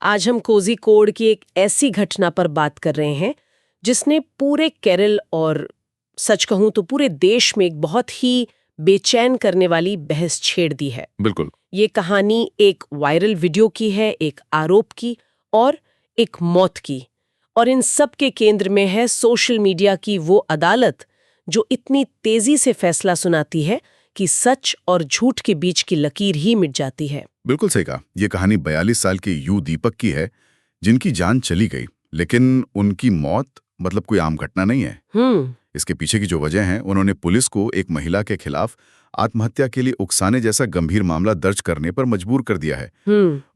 आज हम Cozi code की एक ऐसी घटना पर बात कर रहे हैं जिसने पूरे केरल और सच कहूं तो पूरे देश में एक बहुत ही बेचैन करने वाली बहस छेड़ दी है। बिल्कुल। ये कहानी एक वायरल वीडियो की है, एक आरोप की और एक मौत की। और इन सब के केंद्र में है सोशल मीडिया की वो अदालत जो इतनी तेजी से फैसला सुनाती है कि सच और झूठ के बीच की लकीर ही मिट जाती है। बिल्कुल सही कहा। ये कहानी 42 साल के यू दीपक की है, जिनकी जान चली गई, लेकिन उनकी मौत मतलब कोई आम घटना नहीं है। इसके पीछे की जो वजह है, उन्होंने पुलिस को एक महिला के खिलाफ आत्महत्या के लिए उकसाने जैसा गंभीर मामला दर्ज करने पर मजबूर कर दिया है।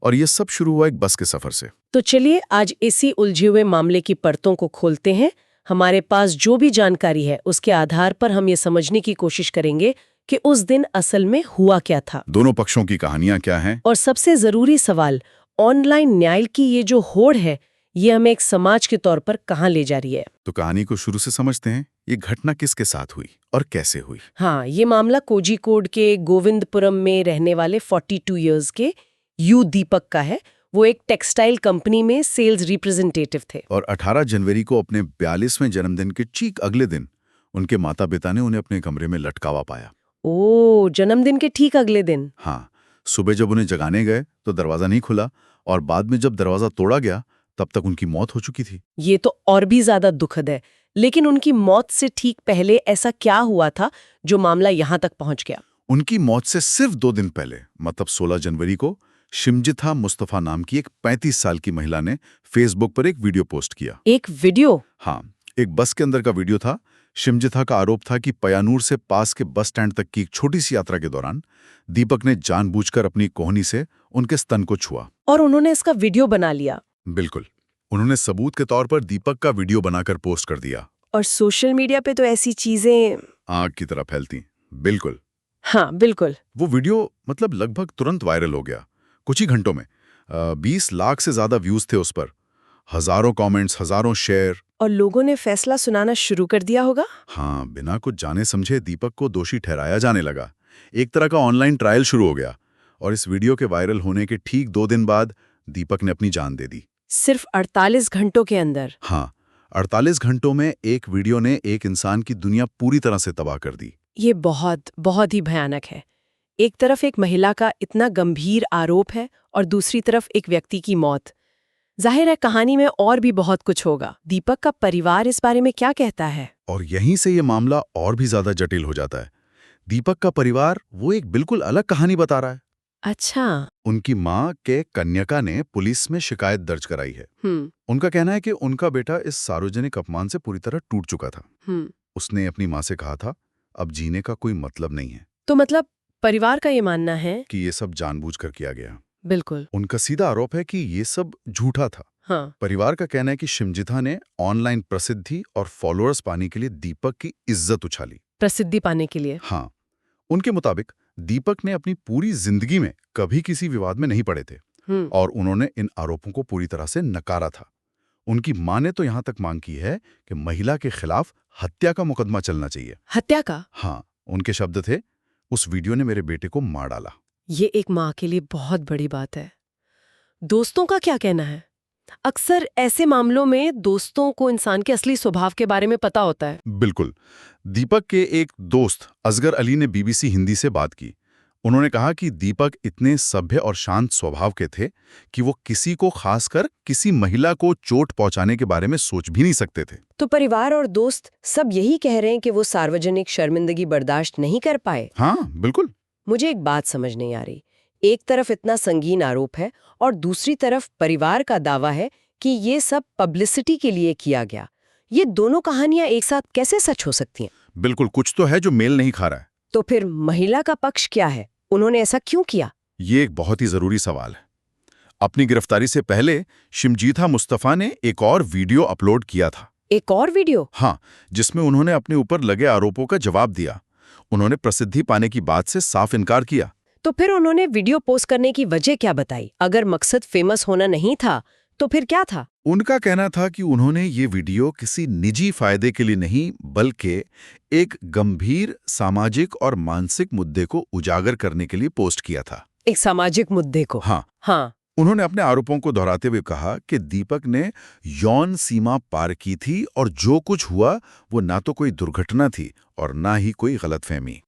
और ये सब शुरू हुआ एक बस के सफर से। तो चलिए आज इसी उलझे हुए मामले की परतों को खोलते हैं। हमारे पास जो भी जानकारी है उसके आधार पर हम ये समझने की कोशिश करेंगे कि उस दिन असल में हुआ क्या था, दोनों पक्षों की कहानियां क्या हैं, और सबसे जरूरी सवाल, ऑनलाइन न्याय की ये जो होड़ है ये हमें एक समाज के तौर पर कहाँ ले जा रही है। तो कहानी को शुरू से समझते हैं। ये घटना किसके साथ हुई और कैसे हुई? हाँ, ये मामला कोझिकोड के गोविंदपुरम में रहने वाले 42 इयर्स के यू दीपक का है। वो एक टेक्सटाइल कंपनी में सेल्स रिप्रेजेंटेटिव थे। और 18 जनवरी को अपने 42वें जन्मदिन के ठीक अगले दिन उनके माता पिता ने उन्हें अपने कमरे में लटकावा पाया। ओ, जन्मदिन के ठीक अगले दिन? हाँ, सुबह जब उन्हें जगाने गए तो दरवाजा नहीं खुला, और बाद में जब दरवाजा तोड़ा गया तब तक उनकी मौत हो चुकी थी। ये तो और भी ज्यादा दुखद है। लेकिन उनकी मौत से ठीक पहले ऐसा क्या हुआ था जो मामला यहाँ तक पहुँच गया? उनकी मौत से सिर्फ 2 दिन पहले, मतलब 16 जनवरी को, शिमजिथा मुस्तफा नाम की एक 35 साल की महिला ने फेसबुक पर एक वीडियो पोस्ट किया। एक वीडियो? हाँ, एक बस के अंदर का वीडियो था। शिमजिथा का आरोप था कि पयानूर से पास के बस स्टैंड तक की एक छोटी सी यात्रा के दौरान दीपक ने जानबूझकर अपनी कोहनी से उनके स्तन को छुआ। और उन्होंने इसका वीडियो बना लिया? बिल्कुल। उन्होंने सबूत के तौर पर दीपक का वीडियो बनाकर पोस्ट कर दिया। और सोशल मीडिया पे तो ऐसी चीजें आग की तरह फैलती। बिल्कुल। हाँ, बिल्कुल। वो वीडियो मतलब लगभग तुरंत वायरल हो गया। कुछ ही घंटों में 20 लाख से ज्यादा व्यूज थे उस पर, हजारों कमेंट्स, हजारों शेयर। और लोगों ने फैसला सुनाना शुरू कर दिया होगा। हाँ, बिना कुछ जाने समझे दीपक को दोषी ठहराया जाने लगा। एक तरह का ऑनलाइन ट्रायल शुरू हो गया। और इस वीडियो के वायरल होने के ठीक 2 दिन बाद दीपक ने अपनी जान दे दी। सिर्फ 48 घंटों के अंदर? हाँ, 48 घंटों में एक वीडियो ने एक इंसान की दुनिया पूरी तरह से तबाह कर दी। ये बहुत बहुत ही भयानक है। एक तरफ एक महिला का इतना गंभीर आरोप है और दूसरी तरफ एक व्यक्ति की मौत। जाहिर है कहानी में और भी बहुत कुछ होगा। दीपक का परिवार इस बारे में क्या कहता है? और यहीं से ये मामला और भी ज्यादा जटिल हो जाता है। दीपक का परिवार वो एक बिल्कुल अलग कहानी बता रहा है। अच्छा। उनकी माँ के कन्यका ने पुलिस में शिकायत दर्ज कराई है। उनका कहना है कि उनका बेटा इस सार्वजनिक अपमान से पूरी तरह टूट चुका था। उसने अपनी माँ से कहा था, अब जीने का कोई मतलब नहीं है। तो मतलब परिवार का ये मानना है कि ये सब जानबूझकर किया गया। बिल्कुल। उनका सीधा आरोप है कि ये सब झूठा था। हाँ। परिवार का कहना है कि शिमजिथा ने ऑनलाइन प्रसिद्धि और फॉलोअर्स पाने के लिए दीपक की इज्जत उछाली। प्रसिद्धि पाने के लिए? हाँ, उनके मुताबिक दीपक ने अपनी पूरी जिंदगी में कभी किसी विवाद में नहीं पड़े थे, और उन्होंने इन आरोपों को पूरी तरह से नकारा था। उनकी मां ने तो यहां तक मांग की है कि महिला के खिलाफ हत्या का मुकदमा चलना चाहिए। हत्या का? हाँ, उनके शब्द थे, उस वीडियो ने मेरे बेटे को मार डाला। ये एक माँ के लिए बहुत बड़ी बात है। दोस्तों का क्या कहना है? अक्सर ऐसे मामलों में दोस्तों को इंसान के असली स्वभाव के बारे में पता होता है। बिल्कुल। दीपक के एक दोस्त असगर अली ने बीबीसी हिंदी से बात की। उन्होंने कहा कि दीपक इतने सभ्य और शांत स्वभाव के थे कि वो किसी को, खासकर किसी महिला को चोट पहुंचाने के बारे में सोच भी नहीं सकते थे। तो परिवार और दोस्त सब यही कह रहे हैं कि वो सार्वजनिक शर्मिंदगी बर्दाश्त नहीं कर पाए। हाँ, बिल्कुल। मुझे एक बात समझ नहीं आ रही। एक तरफ इतना संगीन आरोप है और दूसरी तरफ परिवार का दावा है कि ये सब पब्लिसिटी के लिए किया गया। ये दोनों कहानियां एक साथ कैसे सच हो सकती हैं? बिल्कुल, कुछ तो है जो मेल नहीं खा रहा है। तो फिर महिला का पक्ष क्या है? उन्होंने ऐसा क्यों किया? ये एक बहुत ही जरूरी सवाल है। अपनी गिरफ्तारी से पहले शिमजिथा मुस्तफा ने एक और वीडियो अपलोड किया था। एक और वीडियो? हाँ, जिसमें उन्होंने अपने ऊपर लगे आरोपों का जवाब दिया। उन्होंने प्रसिद्धि पाने की बात से साफ इनकार किया। तो फिर उन्होंने वीडियो पोस्ट करने की वजह क्या बताई? अगर मकसद फेमस होना नहीं था तो फिर क्या था? उनका कहना था कि उन्होंने ये वीडियो किसी निजी फायदे के लिए नहीं, बल्कि एक गंभीर सामाजिक और मानसिक मुद्दे को उजागर करने के लिए पोस्ट किया था। एक सामाजिक मुद्दे को? हाँ। हाँ। उन्होंने अपने आरोपों को दोहराते हुए कहा कि दीपक ने यौन सीमा पार की थी और जो कुछ हुआ वो ना तो कोई दुर्घटना थी और ना ही कोई गलतफहमी।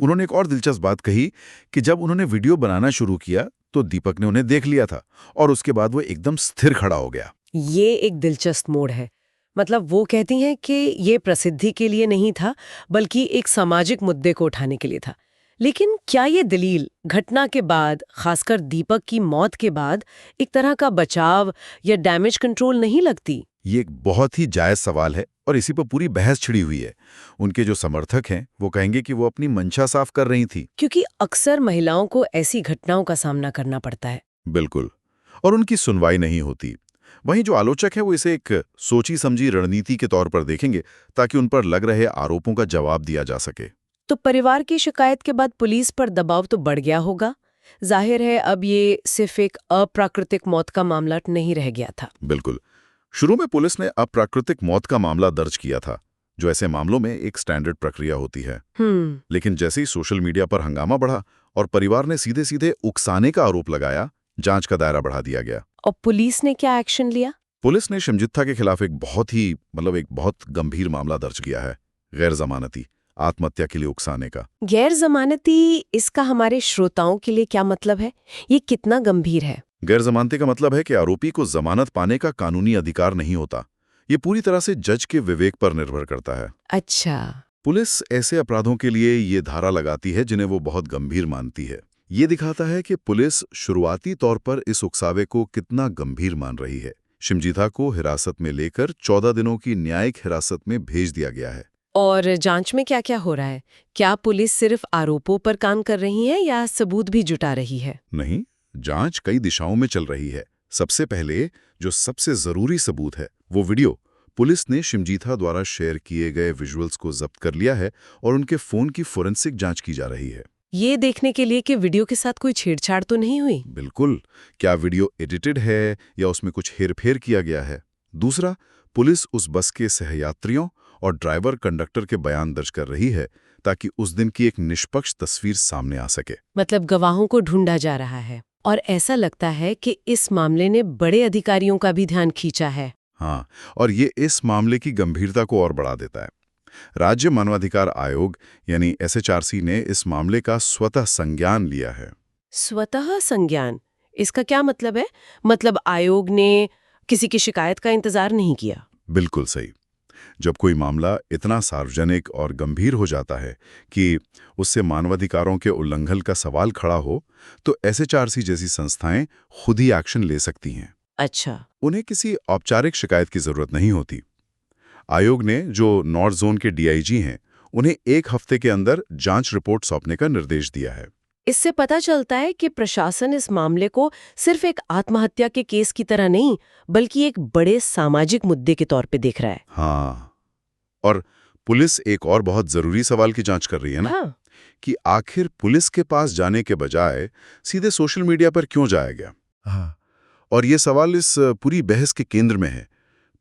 उन्होंने एक और दिलचस्प बात कही कि जब उन्होंने वीडियो बनाना शुरू किया तो दीपक ने उन्हें देख लिया था और उसके बाद वो एकदम स्थिर खड़ा हो गया। ये एक दिलचस्प मोड़ है। मतलब वो कहती हैं कि ये प्रसिद्धि के लिए नहीं था, बल्कि एक सामाजिक मुद्दे को उठाने के लिए था। लेकिन क्या ये दलील घटना के बाद, खासकर दीपक की मौत के बाद, एक तरह का बचाव या डैमेज कंट्रोल नहीं लगती? ये एक बहुत ही जायज सवाल है और इसी पर पूरी बहस छिड़ी हुई है। उनके जो समर्थक हैं वो कहेंगे कि वो अपनी मंशा साफ कर रही थी। क्योंकि अक्सर महिलाओं को ऐसी घटनाओं का सामना करना पड़ता है। बिल्कुल। और उनकी सुनवाई नहीं होती। वहीं जो आलोचक है वो इसे एक सोची समझी रणनीति के तौर पर देखेंगे ताकि उन पर लग रहे आरोपों का जवाब दिया जा सके। तो परिवार की शिकायत के बाद पुलिस पर दबाव तो बढ़ गया होगा। जाहिर है अब ये सिर्फ एक अप्राकृतिक मौत का मामला नहीं रह गया था। बिल्कुल। शुरू में पुलिस ने अप्राकृतिक मौत का मामला दर्ज किया था, जो ऐसे मामलों में एक स्टैंडर्ड प्रक्रिया होती है। लेकिन जैसे ही सोशल मीडिया पर हंगामा बढ़ा और परिवार ने सीधे सीधे उकसाने का आरोप लगाया, जांच का दायरा बढ़ा दिया गया। और पुलिस ने क्या एक्शन लिया? पुलिस ने शिमजित्था के खिलाफ एक बहुत गंभीर मामला दर्ज किया है, गैर जमानती आत्महत्या के लिए उकसाने का। गैर जमानती, इसका हमारे श्रोताओं के लिए क्या मतलब है? ये कितना गंभीर है? गैर जमानती का मतलब है कि आरोपी को जमानत पाने का कानूनी अधिकार नहीं होता। ये पूरी तरह से जज के विवेक पर निर्भर करता है। अच्छा। पुलिस ऐसे अपराधों के लिए ये धारा लगाती है जिन्हें वो बहुत गंभीर मानती है। ये दिखाता है कि पुलिस शुरुआती तौर पर इस उकसावे को कितना गंभीर मान रही है। शिमजित्था को हिरासत में लेकर 14 दिनों की न्यायिक हिरासत में भेज दिया गया है। और जांच में क्या क्या हो रहा है? क्या पुलिस सिर्फ आरोपों पर काम कर रही है या सबूत भी जुटा रही है? नहीं, जांच कई दिशाओं में चल रही है। सबसे पहले जो सबसे जरूरी सबूत है वो वीडियो। पुलिस ने शिमजित्था द्वारा शेयर किए गए विजुअल्स को जब्त कर लिया है और उनके फोन की फोरेंसिक जांच की जा रही है। ये देखने के लिए कि वीडियो के साथ कोई छेड़छाड़ तो नहीं हुई? बिल्कुल। क्या वीडियो एडिटेड है या उसमें कुछ हेरफेर किया गया है। दूसरा, पुलिस उस बस के सहयात्रियों और ड्राइवर कंडक्टर के बयान दर्ज कर रही है ताकि उस दिन की एक निष्पक्ष तस्वीर सामने आ सके। मतलब गवाहों को ढूंढा जा रहा है। और ऐसा लगता है कि इस मामले ने बड़े अधिकारियों का भी ध्यान खींचा है। हाँ, और ये इस मामले की गंभीरता को और बढ़ा देता है। राज्य मानवाधिकार आयोग यानी SHRC ने इस मामले का स्वतः संज्ञान लिया है। स्वतः संज्ञान, इसका क्या मतलब है? मतलब आयोग ने किसी की शिकायत का इंतजार नहीं किया? बिल्कुल सही। जब कोई मामला इतना सार्वजनिक और गंभीर हो जाता है कि उससे मानवाधिकारों के उल्लंघन का सवाल खड़ा हो, तो SHRC जैसी संस्थाएं खुद ही एक्शन ले सकती हैं। अच्छा। उन्हें किसी औपचारिक शिकायत की जरूरत नहीं होती। आयोग ने जो नॉर्थ जोन के DIG हैं, उन्हें 1 हफ्ते के अंदर जांच रिपोर्ट सौंपने का निर्देश दिया है। इससे पता चलता है कि प्रशासन इस मामले को सिर्फ एक आत्महत्या के केस की तरह नहीं, बल्कि एक बड़े सामाजिक मुद्दे के तौर पे देख रहा है। हाँ, और पुलिस एक और बहुत जरूरी सवाल की जांच कर रही है ना। हाँ। कि आखिर पुलिस के पास जाने के बजाय सीधे सोशल मीडिया पर क्यों जाया गया। हाँ। और ये सवाल इस पूरी बहस के केंद्र में है।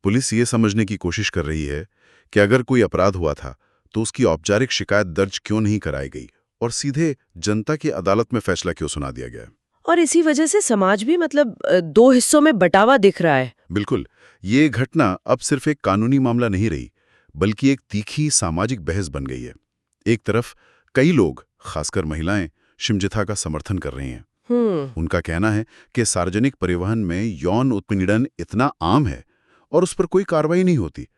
पुलिस ये समझने की कोशिश कर रही है कि अगर कोई अपराध हुआ था तो उसकी औपचारिक शिकायत दर्ज क्यों नहीं कराई गई और सीधे जनता की अदालत में फैसला क्यों सुना दिया गया। और इसी वजह से समाज भी मतलब 2 हिस्सों में बंटा दिख रहा है। बिल्कुल। ये घटना अब सिर्फ एक कानूनी मामला नहीं रही, बल्कि एक तीखी सामाजिक बहस बन गई है। एक तरफ कई लोग, खासकर महिलाएं, शिमजित्था का समर्थन कर रही हैं। उनका कहना है कि सार्वजनिक परिवहन में यौन उत्पीड़न इतना आम है और उस पर कोई कार्रवाई नहीं होती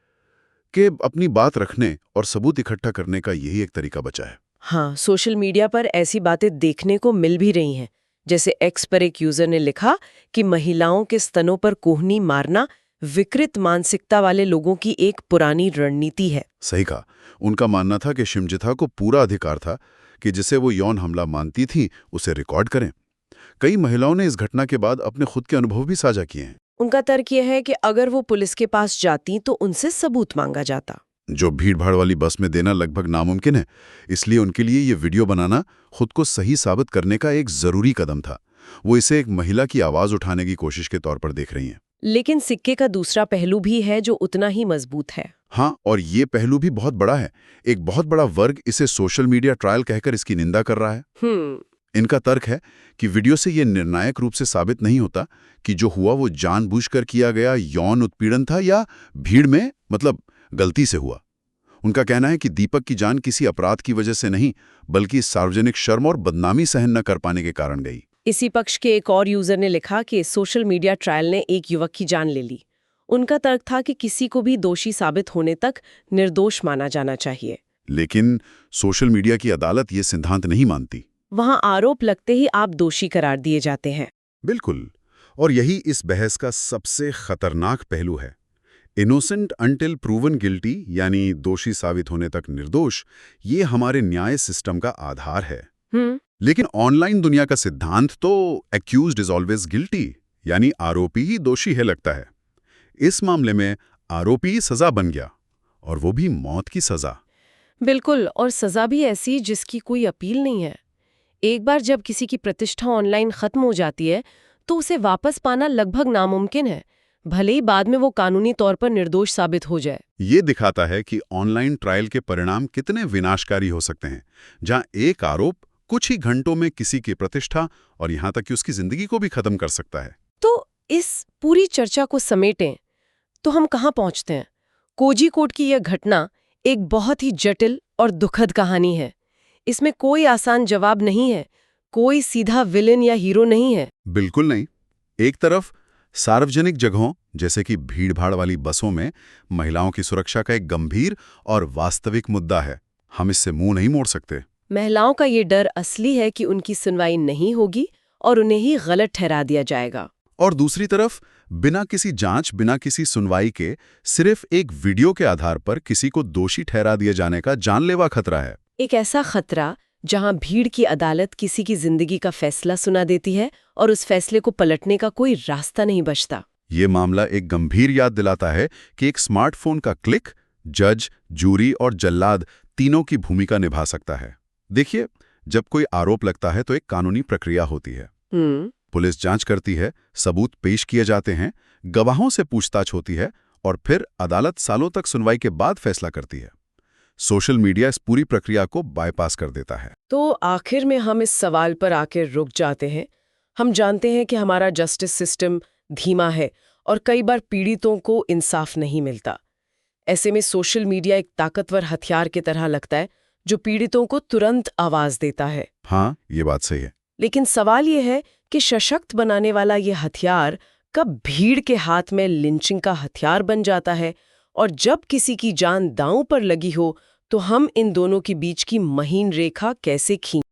कि अपनी बात रखने और सबूत इकट्ठा करने का यही एक तरीका बचा है। हाँ, सोशल मीडिया पर ऐसी बातें देखने को मिल भी रही हैं। जैसे X पर एक यूजर ने लिखा कि महिलाओं के स्तनों पर कोहनी मारना विकृत मानसिकता वाले लोगों की एक पुरानी रणनीति है। सही कहा। उनका मानना था कि शिमजित्था को पूरा अधिकार था कि जिसे वो यौन हमला मानती थी उसे रिकॉर्ड करें। कई महिलाओं ने इस घटना के बाद अपने खुद के अनुभव भी साझा किए हैं। उनका तर्क यह है कि अगर वो पुलिस के पास जाती तो उनसे सबूत मांगा जाता, जो भीड़-भाड़ वाली बस में देना लगभग नामुमकिन है। इसलिए उनके लिए ये वीडियो बनाना खुद को सही साबित करने का एक जरूरी कदम था। वो इसे एक महिला की आवाज उठाने की कोशिश के तौर पर देख रही हैं। लेकिन सिक्के का दूसरा पहलू भी है जो उतना ही मजबूत है। हाँ, और ये पहलू भी बहुत बड़ा है। एक बहुत बड़ा वर्ग इसे सोशल मीडिया ट्रायल कहकर इसकी निंदा कर रहा है। इनका तर्क है कि वीडियो से ये निर्णायक रूप से साबित नहीं होता कि जो हुआ वो जानबूझकर किया गया यौन उत्पीड़न था या भीड़ में गलती से हुआ। उनका कहना है कि दीपक की जान किसी अपराध की वजह से नहीं, बल्कि सार्वजनिक शर्म और बदनामी सहन न कर पाने के कारण गई। इसी पक्ष के एक और यूजर ने लिखा कि सोशल मीडिया ट्रायल ने एक युवक की जान ले ली। उनका तर्क था कि किसी को भी दोषी साबित होने तक निर्दोष माना जाना चाहिए। लेकिन सोशल मीडिया की अदालत ये सिद्धांत नहीं मानती। वहां आरोप लगते ही आप दोषी करार दिए जाते हैं। बिल्कुल, और यही इस बहस का सबसे खतरनाक पहलू है। इनोसेंट अंटिल प्रूवन गिल्टी, यानी दोषी साबित होने तक निर्दोष, ये हमारे न्याय सिस्टम का आधार है। लेकिन ऑनलाइन दुनिया का सिद्धांत तो एक्यूज्ड इज ऑलवेज गिल्टी, यानी आरोपी ही दोषी है लगता है। इस मामले में आरोपी सजा बन गया, और वो भी मौत की सजा। बिल्कुल, और सजा भी ऐसी जिसकी कोई अपील नहीं है। एक बार जब किसी की प्रतिष्ठा ऑनलाइन खत्म हो जाती है तो उसे वापस पाना लगभग नामुमकिन है, भले ही बाद में वो कानूनी तौर पर निर्दोष साबित हो जाए। ये दिखाता है कि ऑनलाइन ट्रायल के परिणाम कितने विनाशकारी हो सकते हैं, जहां एक आरोप कुछ ही घंटों में किसी की प्रतिष्ठा और यहां तक कि उसकी जिंदगी को भी खत्म कर सकता है। तो इस पूरी चर्चा को समेटें तो हम कहाँ पहुंचते हैं? कोझीकोड की यह घटना एक बहुत ही जटिल और दुखद कहानी है। इसमें कोई आसान जवाब नहीं है, कोई सीधा विलेन या हीरो नहीं है। बिल्कुल नहीं। एक तरफ सार्वजनिक जगहों जैसे कि भीड़-भाड़ वाली बसों में महिलाओं की सुरक्षा का एक गंभीर और वास्तविक मुद्दा है। हम इससे मुंह नहीं मोड़ सकते। महिलाओं का ये डर असली है कि उनकी सुनवाई नहीं होगी और उन्हें ही गलत ठहरा दिया जाएगा। और दूसरी तरफ बिना किसी जांच, बिना किसी सुनवाई के सिर्फ एक वीडियो के आधार पर किसी को दोषी ठहरा दिए जाने का जानलेवा खतरा है। एक ऐसा खतरा जहां भीड़ की अदालत किसी की जिंदगी का फैसला सुना देती है और उस फैसले को पलटने का कोई रास्ता नहीं बचता। ये मामला एक गंभीर याद दिलाता है कि एक स्मार्टफोन का क्लिक जज, जूरी और जल्लाद तीनों की भूमिका निभा सकता है। देखिए, जब कोई आरोप लगता है तो एक कानूनी प्रक्रिया होती है। पुलिस जांच करती है, सबूत पेश किए जाते हैं, गवाहों से पूछताछ होती है और फिर अदालत सालों तक सुनवाई के बाद फैसला करती है। सोशल मीडिया इस पूरी प्रक्रिया को बाईपास कर देता है। तो आखिर में हम इस सवाल पर आकर रुक जाते हैं। हम जानते हैं कि हमारा जस्टिस सिस्टम धीमा है और कई बार पीड़ितों को इंसाफ नहीं मिलता। ऐसे में सोशल मीडिया एक ताकतवर हथियार की तरह लगता है जो पीड़ितों को तुरंत आवाज देता है। हाँ, ये बात सही है। लेकिन सवाल ये है कि सशक्त बनाने वाला ये हथियार कब भीड़ के हाथ में लिंचिंग का हथियार बन जाता है, और जब किसी की जान दांव पर लगी हो तो हम इन दोनों के बीच की महीन रेखा कैसे खींचें?